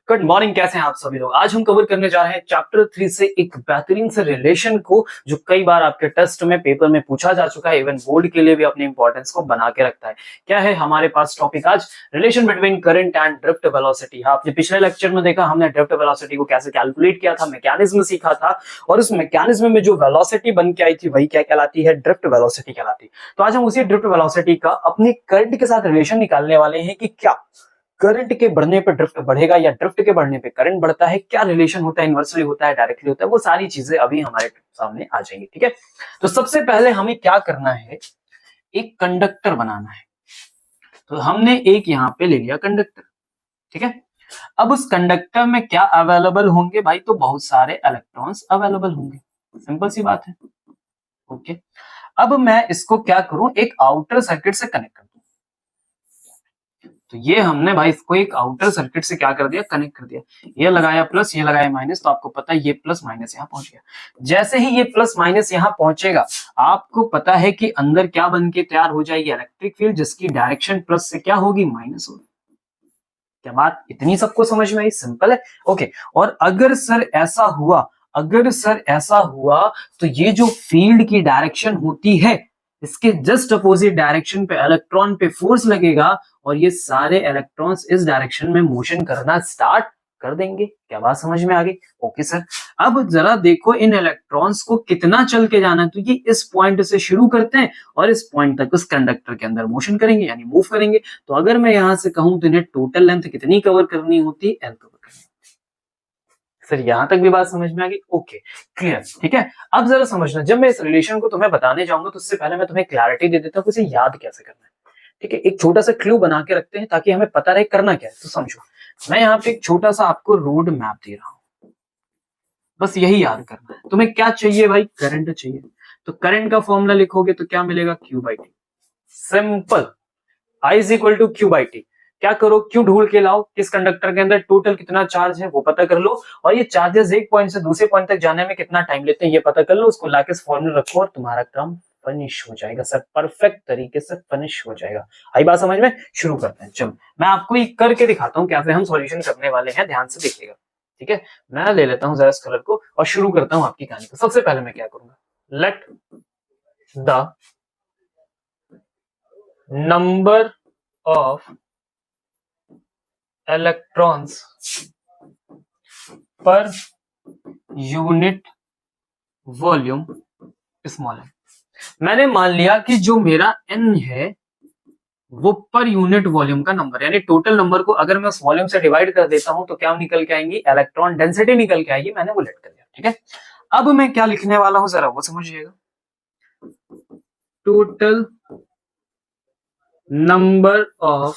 Good morning, कैसे हैं आप सभी लोग। आज हम कवर करने जा रहे हैं चैप्टर 3 से एक बेहतरीन से रिलेशन को जो कई बार आपके टेस्ट में पेपर में पूछा जा चुका है, इवन बोर्ड के लिए भी अपने इंपॉर्टेंस को बना के रखता है। क्या है हमारे पास टॉपिक आज? Relation between current and drift velocity. आपने पिछले लेक्चर में देखा, हमने ड्रिफ्ट वेलोसिटी को कैसे कैलकुलेट किया था, मैकेनिज्म सीखा था, और उस मैकेनिज्म में जो वेलोसिटी बन के आई थी वही क्या कहलाती है? ड्रिफ्ट वेलोसिटी कहलाती। तो आज हम उसी ड्रिफ्ट वेलोसिटी का अपने करंट के साथ रिलेशन निकालने वाले हैं कि क्या करंट के बढ़ने पर ड्रिफ्ट बढ़ेगा या ड्रिफ्ट के बढ़ने पे करंट बढ़ता है, क्या रिलेशन होता है, इनवर्सली होता है, डायरेक्टली होता है, वो सारी चीजें अभी हमारे सामने आ जाएंगी। ठीक है, तो सबसे पहले हमें क्या करना है, एक कंडक्टर बनाना है। तो हमने एक यहाँ पे ले लिया कंडक्टर। ठीक है, अब उस कंडक्टर में क्या अवेलेबल होंगे भाई? तो बहुत सारे इलेक्ट्रॉन्स अवेलेबल होंगे, सिंपल सी बात है। ओके, अब मैं इसको क्या करूं, एक आउटर सर्किट से कनेक्ट कर दूं। तो ये हमने भाई इसको एक आउटर सर्किट से क्या कर दिया, कनेक्ट कर दिया। ये लगाया प्लस, ये लगाया माइनस, तो आपको पता है ये प्लस माइनस यहाँ पहुंच गया। जैसे ही ये प्लस माइनस यहाँ पहुंचेगा, आपको पता है कि अंदर क्या बन के तैयार हो जाएगी, इलेक्ट्रिक फील्ड, जिसकी डायरेक्शन प्लस से क्या होगी, माइनस होगी। क्या बात इतनी सबको समझ में आई? सिंपल है। ओके, और अगर सर ऐसा हुआ तो ये जो फील्ड की डायरेक्शन होती है, इसके जस्ट अपोजिट डायरेक्शन पे इलेक्ट्रॉन पे फोर्स लगेगा और ये सारे इलेक्ट्रॉन्स इस डायरेक्शन में मोशन करना स्टार्ट कर देंगे। क्या बात समझ में आ गई? ओके सर, अब जरा देखो इन इलेक्ट्रॉन्स को कितना चल के जाना है। तो ये इस पॉइंट से शुरू करते हैं और इस पॉइंट तक उस कंडक्टर के अंदर मोशन करेंगे, यानी मूव करेंगे। तो अगर मैं यहां से कहूं तो इन्हें टोटल लेंथ कितनी कवर करनी होती है? एल कवर करनी। सर यहां तक भी बात समझ में आ गई? Okay, clear. ठीक है, अब जरा समझना, जब मैं इस रिलेशन को तुम्हें बताने जाऊंगा तो उससे पहले मैं तुम्हें क्लैरिटी दे देता हूं कि इसे याद कैसे करना है। ठीक है, एक छोटा सा क्लू बना के रखते हैं ताकि हमें पता रहे करना क्या है। तो समझो, मैं यहाँ पे एक छोटा सा आपको रोड मैप दे रहा हूं, बस यही याद करना है। तुम्हें क्या चाहिए भाई? करंट चाहिए। तो करंट का फॉर्मूला लिखोगे तो क्या मिलेगा? Q by T. Simple, I is equal to Q by T. क्या करो, Q ढूंढ के लाओ, किस कंडक्टर के अंदर टोटल कितना चार्ज है वो पता कर लो, और ये चार्जेस एक पॉइंट से दूसरे पॉइंट तक जाने में कितना टाइम लेते हैं ये पता कर लो, उसको लाके इस फॉर्मूला रखो और तुम्हारा काम फिनिश हो जाएगा सर, परफेक्ट तरीके से फिनिश हो जाएगा। आई बात समझ में? शुरू करते हैं। चलो मैं आपको ये करके दिखाता हूँ कैसे हम सॉल्यूशन करने वाले हैं, ध्यान से देखिएगा। ठीक है, मैं ले लेता हूँ जरा इस कलर को और शुरू करता हूँ आपकी कहानी को। सबसे पहले मैं क्या करूंगा, let the number of electrons per unit volume small है। मैंने मान लिया कि जो मेरा n है वो पर यूनिट वॉल्यूम का नंबर, यानी टोटल नंबर को अगर मैं उस वॉल्यूम से डिवाइड कर देता हूं तो क्या निकल के आएंगी? इलेक्ट्रॉन डेंसिटी निकल के आएगी। मैंने वो लेट कर दिया। ठीक है, अब मैं क्या लिखने वाला हूं जरा वो समझिएगा। Total number of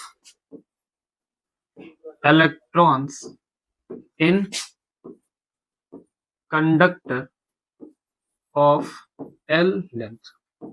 electrons in conductor of L length.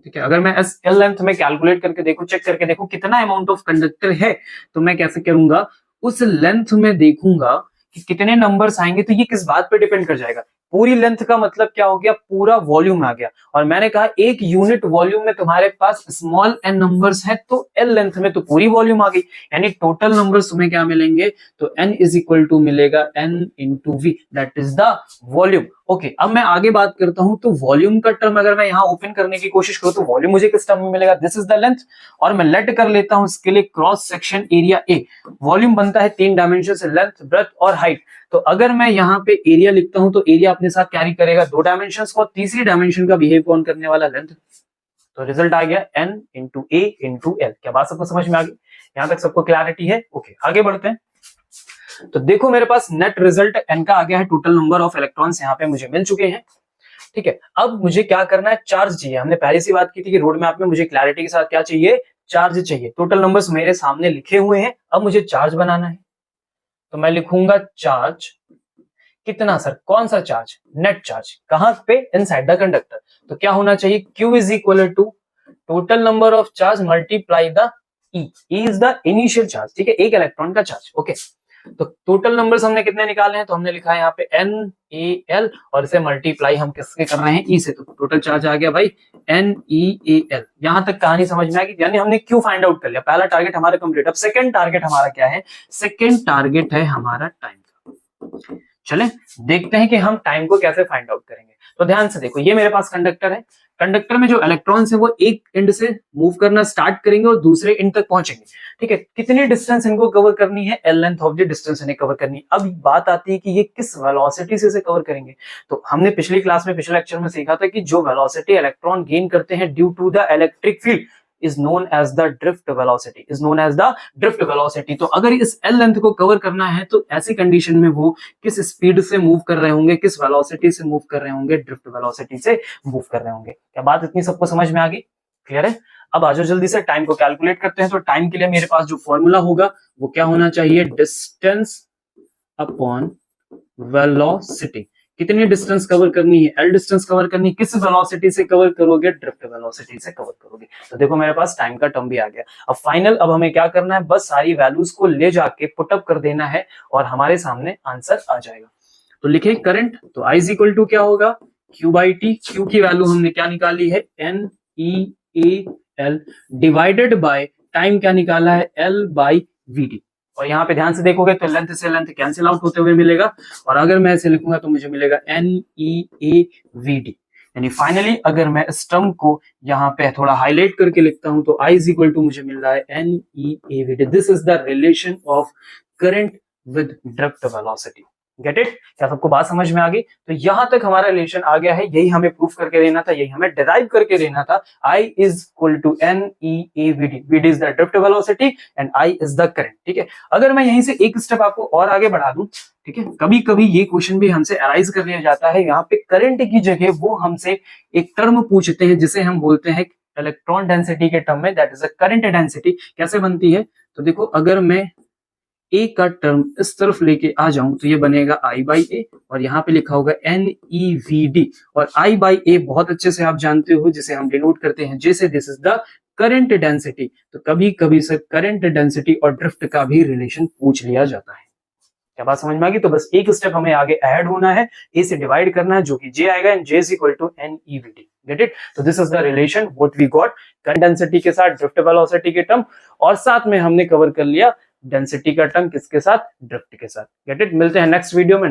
ठीक है, अगर मैं एस एल लेंथ में कैलकुलेट करके देखूं, चेक करके देखूं कितना अमाउंट ऑफ कंडक्टर है, तो मैं कैसे करूंगा, उस लेंथ में देखूंगा कि कितने नंबर्स आएंगे। तो ये किस बात पे डिपेंड कर जाएगा? पूरी लेंथ का मतलब क्या हो गया? पूरा वॉल्यूम आ गया। और मैंने कहा एक यूनिट वॉल्यूम में तुम्हारे पास स्मॉल एन नंबर्स है, तो एल लेंथ में तो पूरी वॉल्यूम आ गई, यानी टोटल नंबर्स तुम्हें क्या मिलेंगे? तो n इज इक्वल टू मिलेगा n into V, that is the volume. Okay, अब मैं आगे बात करता हूं। तो वॉल्यूम का टर्म अगर मैं यहां ओपन करने की कोशिश करूं तो वॉल्यूम मुझे किस टर्म में मिलेगा? दिस इज द लेंथ, और मैं लेट कर लेता हूं इसके लिए cross section area A. Volume बनता है 3 डायमेंशन से, लेंथ, ब्रेड्थ और हाइट। तो अगर मैं यहाँ पे एरिया लिखता हूं तो एरिया अपने साथ कैरी करेगा 2 डायमेंशन को, तीसरी डायमेंशन का बिहेव कौन करने वाला? लेंथ। तो रिजल्ट आ गया n इंटू ए इंटू एल। क्या बात सबको समझ में आ गई? यहां तक सबको क्लैरिटी है? ओके, आगे बढ़ते हैं। तो देखो मेरे पास नेट रिजल्ट n का आ गया है, टोटल नंबर ऑफ इलेक्ट्रॉन्स यहाँ पे मुझे मिल चुके हैं। ठीक है, अब मुझे क्या करना है? चार्ज चाहिए। हमने पहले से बात की थी कि रोड मैप में मुझे क्लैरिटी के साथ क्या चाहिए? चार्ज चाहिए। टोटल नंबर्स मेरे सामने लिखे हुए हैं, अब मुझे चार्ज बनाना है। तो मैं लिखूंगा चार्ज कितना सर? कौन सा चार्ज? Net charge. कहां पे? Inside the conductor. तो क्या होना चाहिए? Q is equal to total number of charge multiply the E। E is the initial charge. ठीक है, एक इलेक्ट्रॉन का चार्ज। ओके, तो टोटल नंबर्स हमने कितने निकाले हैं? तो हमने लिखा है यहाँ पे NaL, और इसे मल्टीप्लाई हम किसके कर रहे हैं? E से। तो टोटल चार्ज आ गया भाई NeAl। यहां तक कहानी समझ में आ गई? यानी हमने Q फाइंड आउट कर लिया। पहला टारगेट हमारा कंप्लीट। अब सेकंड टारगेट हमारा क्या है? सेकंड टारगेट है हमारा टाइम। चले देखते हैं कि हम टाइम को कैसे फाइंड आउट करेंगे। तो ध्यान से देखो, ये मेरे पास कंडक्टर है, कंडक्टर में जो इलेक्ट्रॉन्स है वो एक एंड से मूव करना स्टार्ट करेंगे और दूसरे एंड तक पहुंचेंगे। ठीक है, कितनी डिस्टेंस इनको कवर करनी है, L length of the distance इन्हें कवर करनी है। अब बात आती है कि ये किस वेलोसिटी से इसे कवर करेंगे। तो हमने पिछली क्लास में, पिछले लेक्चर में सीखा था कि जो वेलोसिटी इलेक्ट्रॉन गेन करते हैं due to the electric field is known as the drift velocity, is known as the drift velocity। तो अगर इस L लेंथ को कवर करना है तो ऐसी कंडीशन में वो किस स्पीड से मूव कर रहे होंगे, किस वेलोसिटी से मूव कर रहे होंगे, ड्रिफ्ट वेलोसिटी से मूव कर रहे होंगे। क्या बात इतनी सबको समझ में आ गई? क्लियर है? अब आ जाओ जल्दी से टाइम को कैलकुलेट करते हैं। तो टाइम के लिए मेरे पास जो फॉर्मूला होगा वो क्या होना चाहिए, डिस्टेंस अपॉन वेलोसिटी। कितनी डिस्टेंस कवर करनी है, एल डिस्टेंस कवर करनी, किस वेलोसिटी से कवर करोगे, ड्रिफ्ट वेलोसिटी से कवर करोगे। तो देखो मेरे पास टाइम का टर्म भी आ गया। अब फाइनल, अब हमें क्या करना है, बस सारी वैल्यूज को ले जाके पुटअप कर देना है और हमारे सामने आंसर आ जाएगा। तो लिखे करंट, तो आई इज इक्वल टू क्या होगा, क्यू बाई टी। क्यू की वैल्यू हमने क्या निकाली है, N E A L, divided by time क्या निकाला है, एल बाई वी डी। और यहाँ पे ध्यान से देखोगे तो लेंथ से लेंथ कैंसिल आउट होते हुए मिलेगा, और अगर मैं इसे लिखूंगा तो मुझे मिलेगा N E A V D. यानी फाइनली अगर मैं इस टर्म को यहाँ पे थोड़ा हाईलाइट करके लिखता हूं तो आई इज इक्वल टू मुझे मिल रहा है N E A V D. This is the relation of current with drift velocity. Get it? क्या सबको बात समझ में आ गई? तो यहां तक हमारा रिलेशन आ गया है, यही हमें प्रूफ करके देना था, यही हमें डिराइव करके देना था। I is equal to N E A V D, V D is the drift velocity and I is the current. ठीक है, अगर मैं यहीं से एक स्टेप आपको और आगे बढ़ा दूं, ठीक है, कभी कभी ये क्वेश्चन भी हमसे अराइज कर लिया जाता है, यहाँ पे करंट की जगह वो हमसे एक टर्म पूछते हैं जिसे हम बोलते हैं इलेक्ट्रॉन डेंसिटी के टर्म में, that is a current density. कैसे बनती है, तो देखो अगर मैं ए का टर्म इस तरफ लेके आ जाऊं तो ये बनेगा आई बाई ए, और यहाँ पे लिखा होगा एन ई वी डी। और आई बाई ए बहुत अच्छे से आप जानते हो, जिसे हम डिनोट करते हैं जैसे this is the current density. तो कभी कभी से करंट डेंसिटी और ड्रिफ्ट का भी रिलेशन पूछ लिया जाता है। क्या बात समझ में आ गई? तो बस एक स्टेप हमें आगे ऐड होना है, ए से डिवाइड करना है, जो कि जे आएगा, and J is equal to N E V D. Get it? तो this is the relation what we got, current density के साथ ड्रिफ्ट वेलोसिटी के टर्म, और साथ में हमने कवर कर लिया डेंसिटी का टर्म किसके साथ, ड्रिफ्ट के साथ। Get it? मिलते हैं नेक्स्ट वीडियो में।